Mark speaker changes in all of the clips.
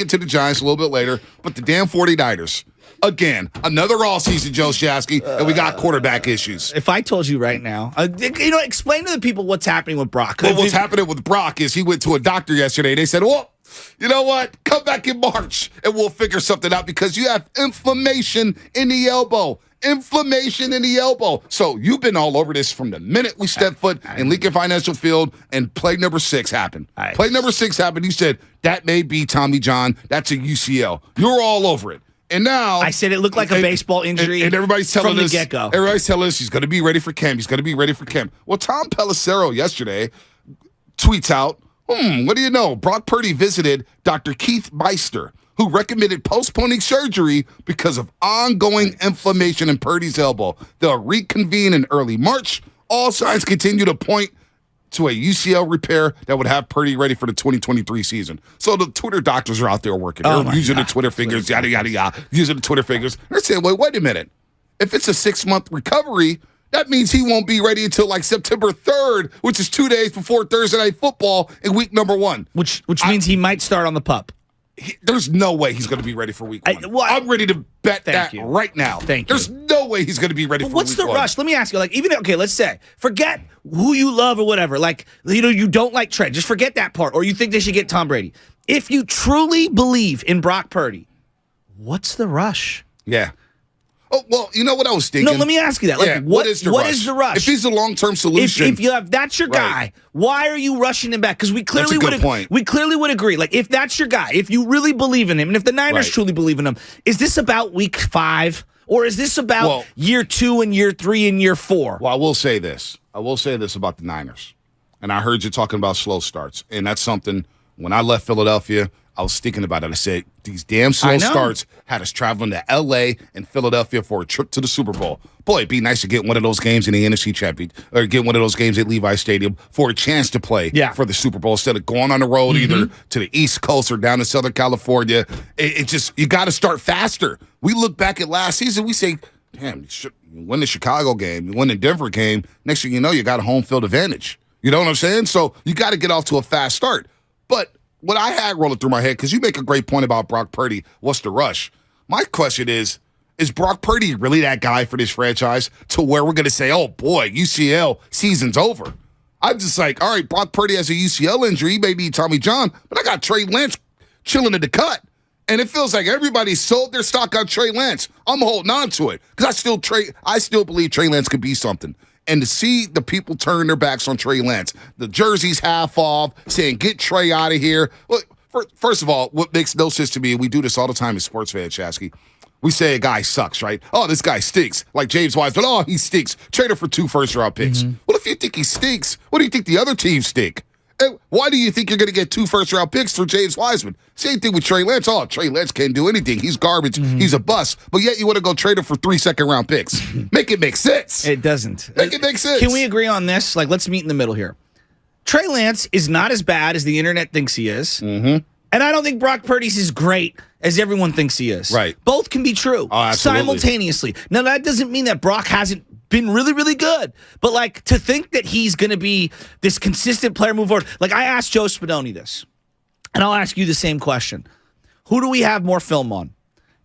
Speaker 1: get to the Giants a little bit later, but the damn 49ers. Again, another all-season Joe Shasky, and we got quarterback issues.
Speaker 2: If I told you right now, explain to the people what's happening with Brock.
Speaker 1: Well, what's happening with Brock is he went to a doctor yesterday. They said, well, you know what? Come back in March, and we'll figure something out because you have inflammation in the elbow. Inflammation in the elbow. So you've been all over this from the minute we stepped foot in Lincoln Financial Field and play number 6 happened. Play number 6 happened. You said, that may be Tommy John. That's a UCL. You're all over it. And now
Speaker 2: I said it looked like a baseball injury.
Speaker 1: And everybody's telling
Speaker 2: from
Speaker 1: us
Speaker 2: the get-go.
Speaker 1: Everybody's telling us he's going to be ready for camp. He's going to be ready for camp. Well, Tom Pelissero yesterday tweets out, what do you know? Brock Purdy visited Dr. Keith Meister, who recommended postponing surgery because of ongoing inflammation in Purdy's elbow. They'll reconvene in early March. All signs continue to point to a UCL repair that would have Purdy ready for the 2023 season. So the Twitter doctors are out there working. They're using the Twitter fingers, yada, yada, yada, using the Twitter fingers. They're saying, wait a minute. If it's a 6-month recovery, that means he won't be ready until like September 3rd, which is 2 days before Thursday Night Football in week number 1.
Speaker 2: Which means he might start on the PUP.
Speaker 1: There's no way he's going to be ready for week 1. I'm ready to bet that right now. There's no way he's going to be ready for week 1.
Speaker 2: What's the rush? Let me ask you, let's say, forget who you love or whatever. You don't like Trey. Just forget that part. Or you think they should get Tom Brady. If you truly believe in Brock Purdy, what's the rush?
Speaker 1: Yeah. Oh, well, you know what I was thinking?
Speaker 2: No, let me ask you that. What is the rush?
Speaker 1: If he's a long-term solution.
Speaker 2: If that's your guy, why are you rushing him back? Because we clearly would agree. If that's your guy, if you really believe in him, and if the Niners truly believe in him, is this about week 5? Or is this about year 2 and year 3 and year 4?
Speaker 1: Well, I will say this about the Niners. And I heard you talking about slow starts. And that's something, when I left Philadelphia, I was thinking about it. I said, these damn slow starts had us traveling to L.A. and Philadelphia for a trip to the Super Bowl. Boy, it'd be nice to get one of those games in the NFC Championship or get one of those games at Levi's Stadium for a chance to play for the Super Bowl instead of going on the road either to the East Coast or down to Southern California. It just, you got to start faster. We look back at last season, we say, damn, you win the Chicago game, you win the Denver game, next thing you know, you got a home field advantage. You know what I'm saying? So you got to get off to a fast start. But what I had rolling through my head, because you make a great point about Brock Purdy, what's the rush? My question is Brock Purdy really that guy for this franchise to where we're going to say, oh, boy, UCL season's over? I'm just like, all right, Brock Purdy has a UCL injury. He may need Tommy John, but I got Trey Lance chilling at the cut. And it feels like everybody sold their stock on Trey Lance. I'm holding on to it because I still believe Trey Lance could be something. And to see the people turn their backs on Trey Lance, the jersey's half off, saying, get Trey out of here. Well, first of all, what makes no sense to me, and we do this all the time as sports fans, Shasky, we say a guy sucks, right? Oh, this guy stinks. Like James Wiseman, oh, he stinks. Trade him for 2 first-round picks. Well, if you think he stinks, what do you think the other teams stink? And why do you think you're going to get 2 first-round picks for James Wiseman? Same thing with Trey Lance. Oh, Trey Lance can't do anything. He's garbage. He's a bust. But yet you want to go trade him for 3 second-round picks. Make it make sense.
Speaker 2: It doesn't.
Speaker 1: Make it make sense.
Speaker 2: Can we agree on this? Let's meet in the middle here. Trey Lance is not as bad as the internet thinks he is. And I don't think Brock Purdy's as great as everyone thinks he is.
Speaker 1: Right.
Speaker 2: Both can be true simultaneously. Now, that doesn't mean that Brock hasn't been really, really good. But, to think that he's going to be this consistent player move forward. I asked Joe Spadoni this, and I'll ask you the same question. Who do we have more film on?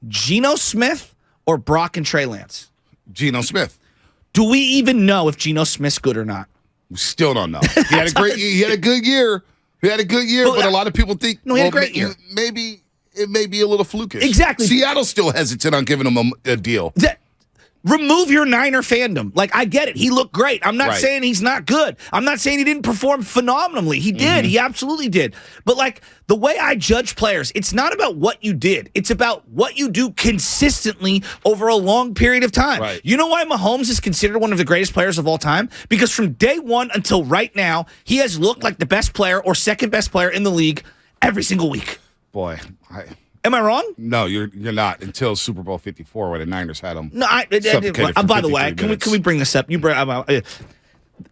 Speaker 2: Geno Smith or Brock and Trey Lance?
Speaker 1: Geno Smith.
Speaker 2: Do we even know if Geno Smith's good or not?
Speaker 1: We still don't know. He had a good year. But a lot of people think
Speaker 2: he had a great year.
Speaker 1: Maybe it may be a little flukish.
Speaker 2: Exactly.
Speaker 1: Seattle's still hesitant on giving him a deal.
Speaker 2: Remove your Niner fandom. I get it. He looked great. I'm not saying he's not good. I'm not saying he didn't perform phenomenally. He did. He absolutely did. But, the way I judge players, it's not about what you did. It's about what you do consistently over a long period of time.
Speaker 1: Right.
Speaker 2: You know why Mahomes is considered one of the greatest players of all time? Because from day one until right now, he has looked like the best player or second best player in the league every single week.
Speaker 1: Boy,
Speaker 2: am I wrong?
Speaker 1: No, you're not until Super Bowl 54 where the Niners had him.
Speaker 2: No, by the way, can we bring this up?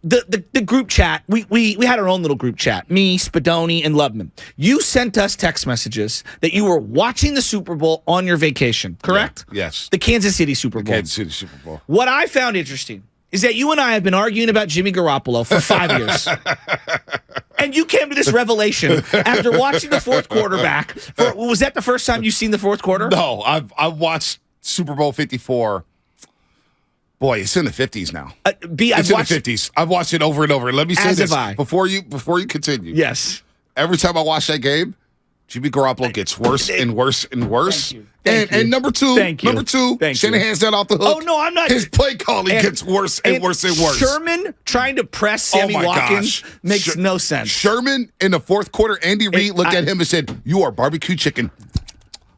Speaker 2: The group chat. We had our own little group chat. Me, Spadoni, and Lubman. You sent us text messages that you were watching the Super Bowl on your vacation. Correct?
Speaker 1: Yeah, yes.
Speaker 2: The Kansas City Super Bowl.
Speaker 1: Kansas City Super Bowl.
Speaker 2: What I found interesting is that you and I have been arguing about Jimmy Garoppolo for 5 years. And you came to this revelation after watching the fourth quarter back. Was that the first time you've seen the fourth quarter?
Speaker 1: No, I've watched Super Bowl 54. Boy, it's in the 50s now. It's in the 50s. I've watched it over and over. Let me say this before you continue.
Speaker 2: Yes.
Speaker 1: Every time I watch that game, Jimmy Garoppolo gets worse and worse and worse.
Speaker 2: Thank you.
Speaker 1: And number two, Shanahan's not off the hook.
Speaker 2: Oh, no, I'm not.
Speaker 1: His play calling gets worse and worse and worse.
Speaker 2: Sherman trying to press Sammy Watkins makes no sense.
Speaker 1: Sherman in the fourth quarter, Andy Reid looked at him and said, "You are barbecue chicken.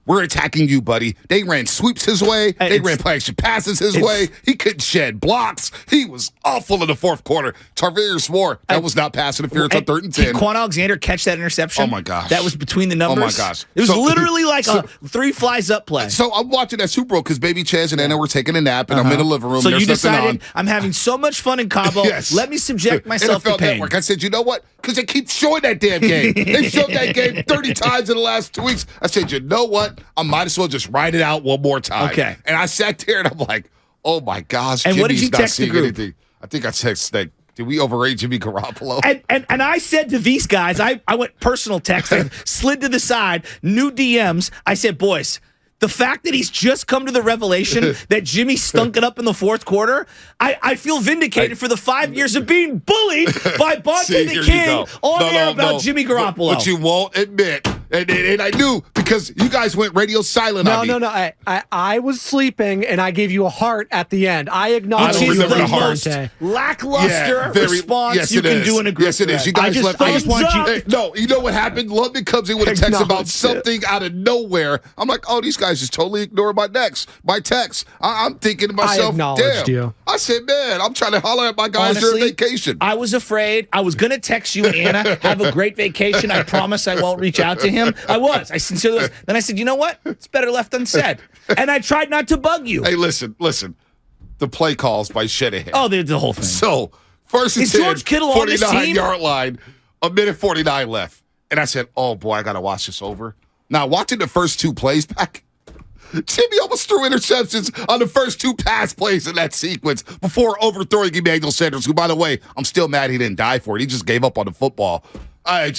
Speaker 1: We're attacking you, buddy." They ran sweeps his way. They ran play action passes his way. He couldn't shed blocks. He was awful in the fourth quarter. Tarvarius Moore, that was not pass interference on 3rd and 10.
Speaker 2: Did Quan Alexander catch that interception?
Speaker 1: Oh, my gosh.
Speaker 2: That was between the numbers?
Speaker 1: Oh, my gosh.
Speaker 2: It was literally like a 3 flies up play.
Speaker 1: So I'm watching that Super Bowl because Baby Chaz and Anna were taking a nap, and I'm in the living room.
Speaker 2: So
Speaker 1: There's
Speaker 2: you decided,
Speaker 1: on.
Speaker 2: I'm having so much fun in Cabo.
Speaker 1: Yes.
Speaker 2: Let me subject myself
Speaker 1: NFL
Speaker 2: to pain.
Speaker 1: Network. I said, you know what? Because they keep showing that damn game. They showed that game 30 times in the last 2 weeks. I said, you know what? I might as well just write it out one more time.
Speaker 2: Okay.
Speaker 1: And I sat there and I'm like, oh my gosh,
Speaker 2: and
Speaker 1: Jimmy's
Speaker 2: what did you text the group?
Speaker 1: Anything. I think I texted that. Did we overrate Jimmy Garoppolo?
Speaker 2: And I said to these guys, I went personal text, I slid to the side, new DMs. I said, boys, the fact that he's just come to the revelation that Jimmy stunk it up in the fourth quarter, I feel vindicated for the 5 years of being bullied by Bonte the King on air about Jimmy Garoppolo.
Speaker 1: But you won't admit, and I knew because you guys went radio silent on me.
Speaker 3: No. I was sleeping, and I gave you a heart at the end. I acknowledge
Speaker 2: Which is
Speaker 3: you
Speaker 2: the most lackluster response you can do in a group.
Speaker 1: Yes, it is. You guys left. No, you know what happened? London comes in with a text about something out of nowhere. I'm like, oh, these guys just totally ignore my text. I'm thinking to myself, damn. I said, man, I'm trying to holler at my guys during vacation.
Speaker 2: I was afraid. I was going to text you and Anna, have a great vacation. I promise I won't reach out to him. I sincerely was. Then I said, you know what? It's better left unsaid. And I tried not to bug you.
Speaker 1: Hey, listen. The play calls by Shanahan.
Speaker 2: Oh, the whole thing.
Speaker 1: So, first and 10,
Speaker 2: George Kittle on this team?
Speaker 1: 49-yard line, a minute 49 left. And I said, oh, boy, I got to watch this over. Now, watching the first 2 plays back, Jimmy almost threw interceptions on the first 2 pass plays in that sequence before overthrowing Emmanuel Sanders, who, by the way, I'm still mad he didn't die for it. He just gave up on the football. I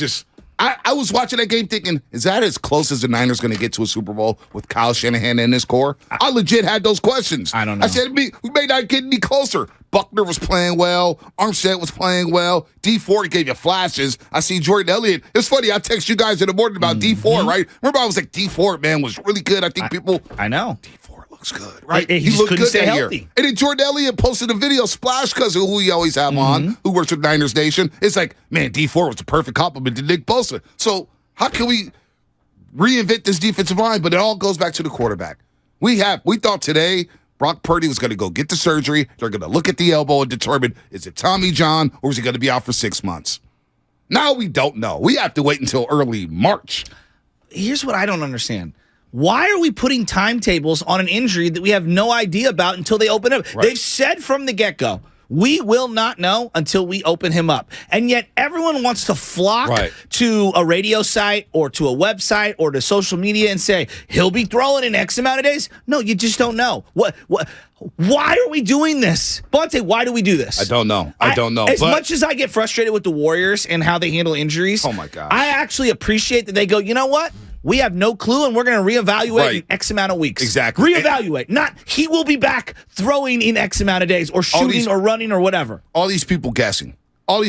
Speaker 1: was watching that game thinking, is that as close as the Niners going to get to a Super Bowl with Kyle Shanahan in his core? I legit had those questions.
Speaker 2: I don't know.
Speaker 1: I said, we may not get any closer. Buckner was playing well. Armstead was playing well. D Ford gave you flashes. I see Jordan Elliott. It's funny. I text you guys in the morning about D Ford, right? Remember, I was like, D Ford, man, was really good. I think people.
Speaker 2: I know.
Speaker 1: D Ford looks good, right?
Speaker 2: He looked good that year. And
Speaker 1: then Jordan Elliott posted a video, Splash Cousin, who we always have on, who works with Niners Nation. It's like, man, D Ford was the perfect compliment to Nick Bosa. So how can we reinvent this defensive line? But it all goes back to the quarterback. We thought today Brock Purdy was going to go get the surgery. They're going to look at the elbow and determine, is it Tommy John or is he going to be out for 6 months? Now we don't know. We have to wait until early March.
Speaker 2: Here's what I don't understand. Why are we putting timetables on an injury that we have no idea about until they open up? Right. They've said from the get-go, we will not know until we open him up. And yet everyone wants to flock to a radio site or to a website or to social media and say, he'll be throwing in X amount of days. No, you just don't know. Why are we doing this? Bonte, why do we do this?
Speaker 1: I don't know.
Speaker 2: As much as I get frustrated with the Warriors and how they handle injuries,
Speaker 1: oh my gosh,
Speaker 2: I actually appreciate that they go, you know what? We have no clue, and we're going to reevaluate in X amount of weeks.
Speaker 1: Exactly.
Speaker 2: Reevaluate. Not he will be back throwing in X amount of days or shooting or running or whatever.
Speaker 1: All these people guessing. About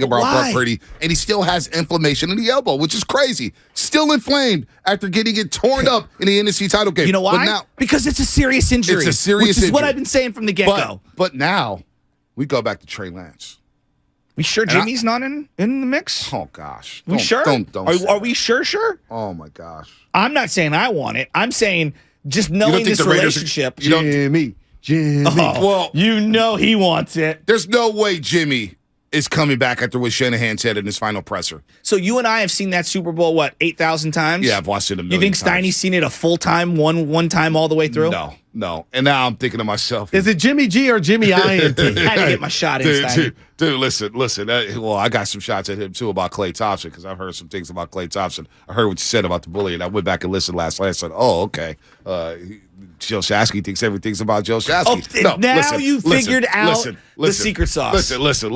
Speaker 1: Brock Purdy, and he still has inflammation in the elbow, which is crazy. Still inflamed after getting it torn up in the NFC title game.
Speaker 2: You know why? Because it's a serious injury.
Speaker 1: It's a serious injury.
Speaker 2: Which is what I've been saying from the get-go.
Speaker 1: But now, we go back to Trey Lance.
Speaker 2: We sure Jimmy's not in the mix?
Speaker 1: Oh, gosh.
Speaker 2: We sure? Are we sure?
Speaker 1: Oh, my gosh.
Speaker 2: I'm not saying I want it. I'm saying just knowing this relationship.
Speaker 1: Jimmy.
Speaker 2: Oh, well, you know he wants it.
Speaker 1: There's no way Jimmy is coming back after what Shanahan said in his final presser.
Speaker 2: So you and I have seen that Super Bowl, 8,000 times?
Speaker 1: Yeah, I've watched it a million
Speaker 2: You think
Speaker 1: times.
Speaker 2: Steiny's seen it a full time, one time all the way through?
Speaker 1: No. And now I'm thinking to myself.
Speaker 3: Is it Jimmy G or Jimmy INT?
Speaker 2: I had to get my shot in, Steiny.
Speaker 1: Dude, listen. Well, I got some shots at him, too, about Klay Thompson, because I've heard some things about Klay Thompson. I heard what you said about the bully, and I went back and listened last night. I said, oh, okay. Joe Shasky thinks everything's about Joe Shasky.
Speaker 2: Oh, now you figured out the secret sauce.
Speaker 1: Listen.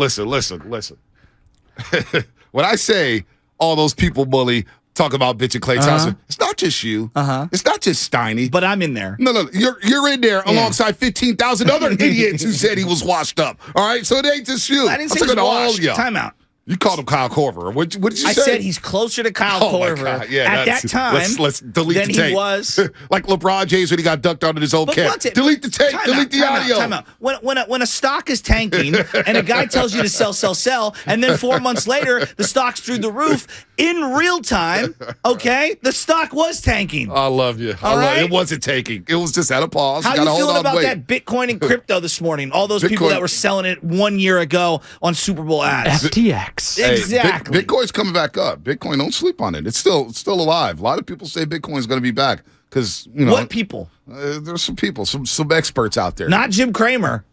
Speaker 1: when I say all those people bully, talk about bitching Klay Thompson, it's not just you. It's not just Steiny.
Speaker 2: But I'm in there.
Speaker 1: No, you're in there alongside 15,000 other idiots who said he was washed up. All right, so it ain't just you.
Speaker 2: I didn't say he was washed. Timeout.
Speaker 1: You called him Kyle Korver. What did you say?
Speaker 2: I said he's closer to Kyle Korver at that time.
Speaker 1: Let's delete the tape.
Speaker 2: He was.
Speaker 1: Like LeBron James when he got dunked out in his own camp. Delete the tape. Delete the audio.
Speaker 2: Time out. When a stock is tanking and a guy tells you to sell, and then 4 months later the stock's through the roof in real time, okay, the stock was tanking.
Speaker 1: I love you. It wasn't tanking. It was just at a pause.
Speaker 2: How you feeling about that Bitcoin and crypto this morning? All those people that were selling it 1 year ago on Super Bowl ads.
Speaker 3: FTX.
Speaker 2: Exactly.
Speaker 1: Bitcoin's coming back up. Bitcoin, don't sleep on it. It's still alive. A lot of people say Bitcoin's going to be back because
Speaker 2: what people?
Speaker 1: There's some people, some experts out there.
Speaker 2: Not Jim Cramer.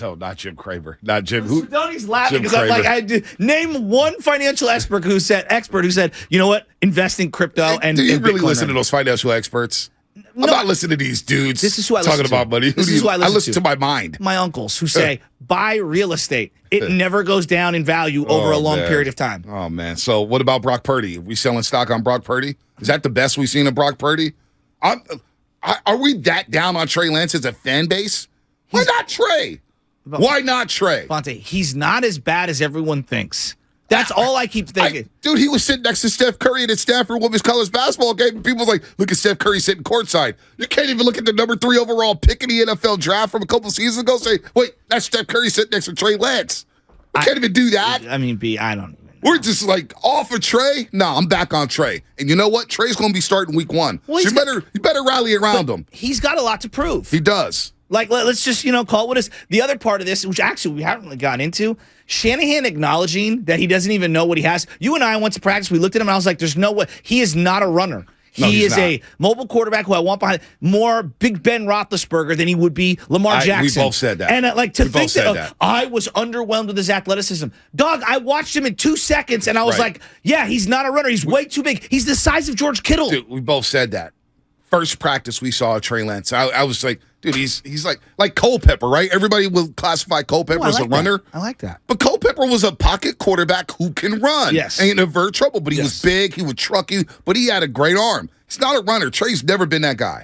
Speaker 1: No, not Jim Cramer. Not Jim.
Speaker 2: He's laughing because I'm like, name one financial expert who said, you know what, invest in crypto and.
Speaker 1: Do you really
Speaker 2: Bitcoin
Speaker 1: listen to those financial experts? I'm not listening to these dudes.
Speaker 2: This is who I listen
Speaker 1: talking about money.
Speaker 2: This is who I
Speaker 1: listen to my mind.
Speaker 2: My uncles who say buy real estate. It never goes down in value over a long period of time.
Speaker 1: Oh man. So what about Brock Purdy? Are we selling stock on Brock Purdy? Is that the best we've seen of Brock Purdy? Are we that down on Trey Lance as a fan base? Why not Trey? Why not Trey?
Speaker 2: Fonte, he's not as bad as everyone thinks. That's all I keep thinking.
Speaker 1: Dude, he was sitting next to Steph Curry at Stanford Women's College basketball game. And people's like, look at Steph Curry sitting courtside. You can't even look at the number 3 overall pick in the NFL draft from a couple seasons ago and say, wait, that's Steph Curry sitting next to Trey Lance. We can't even do that.
Speaker 2: I mean, I don't even know.
Speaker 1: We're just like off of Trey. No, I'm back on Trey. And you know what? Trey's going to be starting week 1. Well, so you better rally around him.
Speaker 2: He's got a lot to prove.
Speaker 1: He does.
Speaker 2: Like, let's just, call it what is. The other part of this, which actually we haven't really gotten into, Shanahan acknowledging that he doesn't even know what he has. You and I went to practice. We looked at him, and I was like, there's no way. He is not a runner. He is a mobile quarterback who I want behind more Big Ben Roethlisberger than he would be Lamar Jackson.
Speaker 1: We both said that.
Speaker 2: And to think that I was underwhelmed with his athleticism. Dog, I watched him in 2 seconds, and I was like, yeah, he's not a runner. He's way too big. He's the size of George Kittle.
Speaker 1: Dude, we both said that. First practice we saw Trey Lance. I was like, dude, he's like Culpepper, right? Everybody will classify Culpepper as a runner.
Speaker 2: I like that.
Speaker 1: But Culpepper was a pocket quarterback who can run.
Speaker 2: Yes.
Speaker 1: Ain't avert trouble, but he was big. He would truck you, but he had a great arm. He's not a runner. Trey's never been that guy.